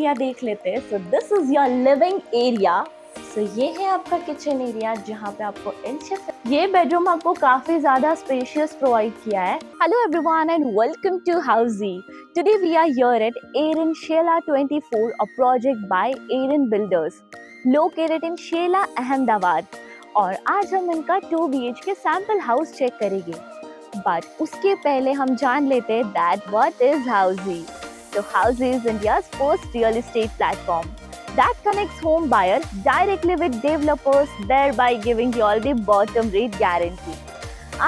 Area देख लेते हैं। So this is your living area. So ये है आपका किचन एरिया जहाँ पे आपको ये बेडरूम आपको काफी ज्यादा स्पेशियस प्रोवाइड किया है। Hello everyone and welcome to Housy. Today we are here at Aaron Shela 24, a project by Aaron builders located in Shela, Ahmedabad. और आज हम इनका 2 BHK सैंपल हाउस चेक करेंगे। बट उसके पहले हम जान लेते हैं that what is Housy. So Housy is India's first real estate platform that connects home buyer directly with developers, thereby giving you all the bottom rate guarantee.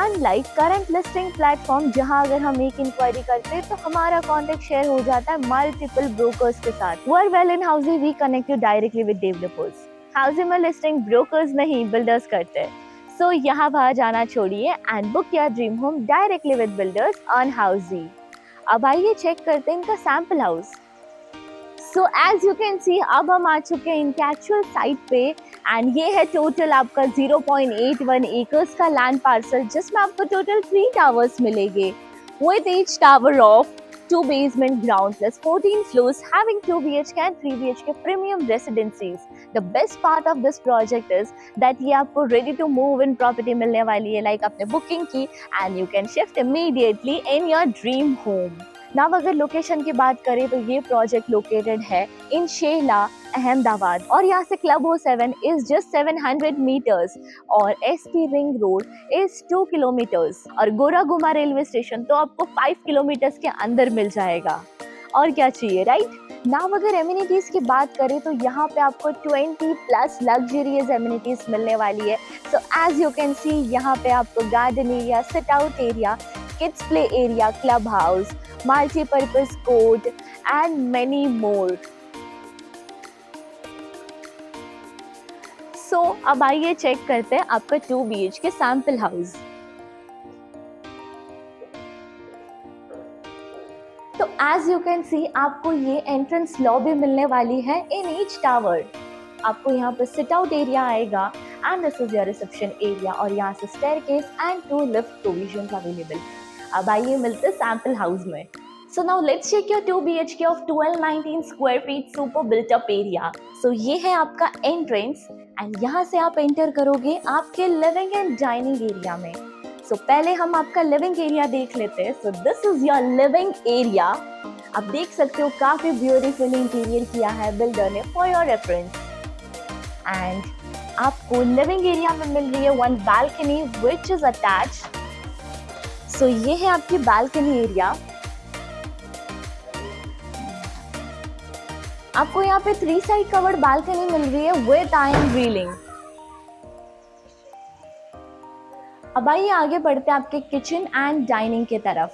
Unlike current listing platform जहां अगर हम एक inquiry करते हैं तो हमारा contact share हो जाता है मल्टीपल ब्रोकर्स के साथ। Well in Housy we connect you directly with developers. Housy में लिस्टिंग ब्रोकर्स नहीं बिल्डर्स करते हैं। सो यहाँ बाहर जाना छोड़िए and book your dream home directly with builders on Housy. अब आइए चेक करते हैं इनका sample house. So as you can see अब हम आ चुके हैं इनके एक्चुअल साइट पे एंड ये है टोटल आपका 0.81 एकर्स का लैंड पार्सल जिसमें आपको टोटल 3 टावर्स मिलेंगे with each tower of 2 basement ground plus 14 floors having 2 BHK and 3 BHK premium residencies. The best part of this project is that ये आपको ready to move in property मिलने वाली है, like आपने booking की and you can shift immediately in your dream home. Now अगर location की बात करें तो ये प्रोजेक्ट लोकेटेड है इन शेला, अहमदाबाद और यहाँ से क्लब हो 7 इज जस्ट 700 मीटर्स और SP ring road is 2 kilometres और गोरागुमा रेलवे स्टेशन तो आपको 5 किलोमीटर्स के अंदर मिल जाएगा। और क्या चाहिए, राइट? नाउ अगर एमिनिटीज की बात करें तो यहाँ पे आपको 20+ लग्जरियस एमिनिटीज मिलने वाली है। So as you can see यहाँ पे आपको garden area, sit out area, kids play area, club house, multipurpose court and many more. So अब आइए चेक करते हैं आपका 2 BHK सैंपल हाउस। तो एज यू कैन सी आपको ये एंट्रेंस लॉबी मिलने वाली है इन ईच टावर। आपको यहाँ पे सिट आउट एरिया आएगा and this is your reception area और यहाँ से staircase and 2 lift provisions available. अब आइए मिलते हैं सैंपल हाउस में। So now let's check your 2 BHK of 1219 square feet super built up area. So ये है आपका एंट्रेंस एंड यहाँ से आप एंटर करोगे आपके लिविंग एंड डाइनिंग एरिया में। सो पहले हम आपका लिविंग एरिया देख लेते हैं। So this is your living area. आप देख सकते हो काफी ब्यूटीफुल इंटीरियर किया है बिल्डर ने फॉर योर रेफरेंस। एंड आपको लिविंग एरिया में मिल रही है 1 बालकनी विच इज अटैच्ड। सो ये है आपकी बालकनी एरिया। आपको यहाँ पे 3 साइड कवर्ड बालकनी मिल रही है विद आयरन ग्रिलिंग। अब आइए आगे बढ़ते हैं आपके किचन एंड डाइनिंग की तरफ।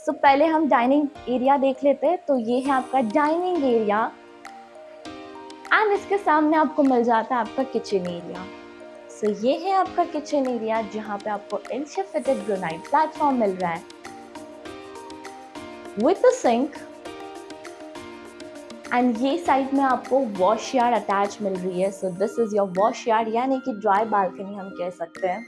सो पहले हम डाइनिंग एरिया देख लेते हैं। तो ये है आपका डाइनिंग एरिया एंड इसके सामने आपको मिल जाता है आपका किचन एरिया। सो ये है आपका किचन एरिया जहाँ पे आपको इंशेफ फिटेड ग्रेनाइट प्लेटफॉर्म मिल रहा है विद अ सिंक एंड ये साइड में आपको वॉश यार्ड अटैच मिल रही है। सो this is your wash yard यानी कि ड्राई बालकनी हम कह सकते हैं।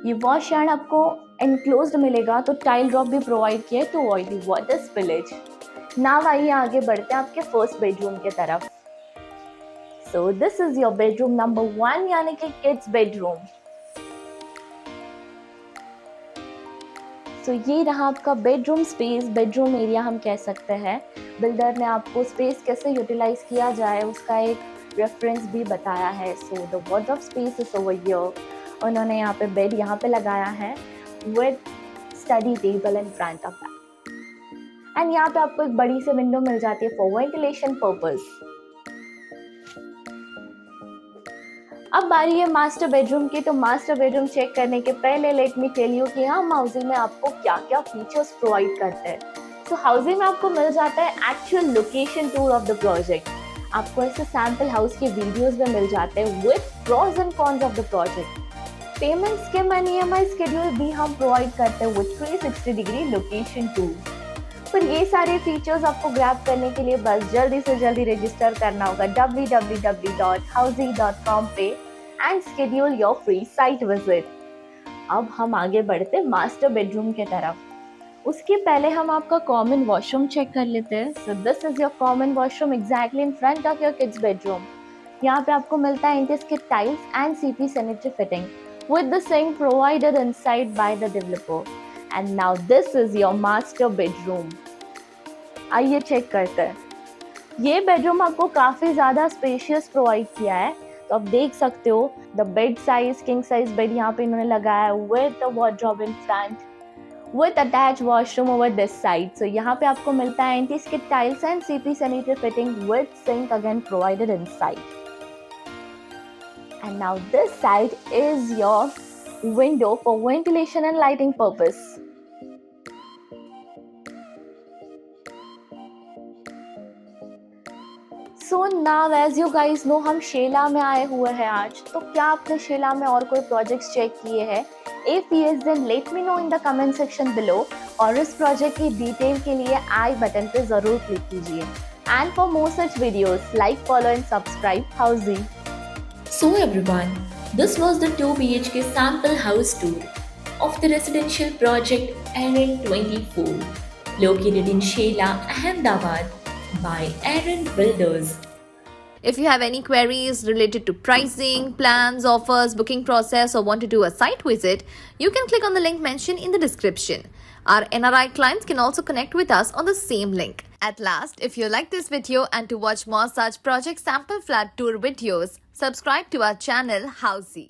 ये वॉश यार्ड आपको एनक्लोज्ड मिलेगा तो टाइल ड्रॉप भी प्रोवाइड किया है to avoid the water spillage. Now आइए आगे बढ़ते हैं आपके फर्स्ट बेडरूम की तरफ। So this is your bedroom number 1 यानी कि किड्स बेडरूम। सो ये रहा आपका बेडरूम स्पेस, बेडरूम एरिया हम कह सकते हैं। बिल्डर ने आपको स्पेस कैसे यूटिलाइज किया जाए उसका एक रेफरेंस भी बताया है। So the wardrobe space is over here. उन्होंने यहाँ पे बेड यहाँ पे लगाया है with study table in front of that and यहाँ पे आपको एक बड़ी सी विंडो मिल जाती है फॉर वेंटिलेशन पर्पस। अब बारी है मास्टर बेडरूम की। तो मास्टर बेडरूम चेक करने के पहले लेट मी टेल यू कि हम हाउसिंग में आपको क्या क्या फीचर्स प्रोवाइड करते हैं। सो हाउसिंग में आपको मिल जाता है actual location tour of the project. आपको ऐसे सैंपल हाउस के वीडियोस में मिल जाते हैं with pros and cons of the project. Payment scheme and EMI schedule भी हम प्रोवाइड करते हैं विद 360 डिग्री लोकेशन टूर। पर ये सारे फीचर्स आपको ग्रैब करने के लिए बस जल्दी से जल्दी रजिस्टर करना होगा www.housy.com पे and schedule your free site visit. अब हम आगे बढ़ते मास्टर बेडरूम के तरफ। उसके पहले हम आपका कॉमन वॉशरूम चेक कर लेते हैं। So this is your common washroom exactly in front of your kids bedroom. यहाँ पे आपको मिलता है anti-skid tiles and CP sanitary fitting with the sink provided inside by the developer. And now this is your master bedroom. आइए check करते हैं। ये bedroom आपको काफ़ी ज़्यादा स्पेशियस प्रोवाइड किया है। तो आप देख सकते हो the bed size king size bed यहाँ पे इन्होंने लगाया है with the wardrobe in front with attached washroom over this side. So यहाँ पे आपको मिलता है anti-skid tiles and CP sanitary fitting with sink again provided inside. And now this side is your window for ventilation and lighting purpose. So now as you guys know हम शेला में आए हुए हैं आज। तो क्या आपने शेला में और कोई प्रोजेक्ट्स चेक किए हैं? If yes, then let me know in the comment section below और इस प्रोजेक्ट की डिटेल के लिए आई बटन पे जरूर क्लिक कीजिए। And for more such videos, like, follow and subscribe Housey. So everyone, this was the 2 BHK sample house tour of the residential project Aaron 24, located in Shela, Ahmedabad by Aaron Builders. If you have any queries related to pricing, plans, offers, booking process, or want to do a site visit, you can click on the link mentioned in the description. Our NRI clients can also connect with us on the same link. At last, if you like this video and to watch more such project sample flat tour videos, subscribe to our channel Housey.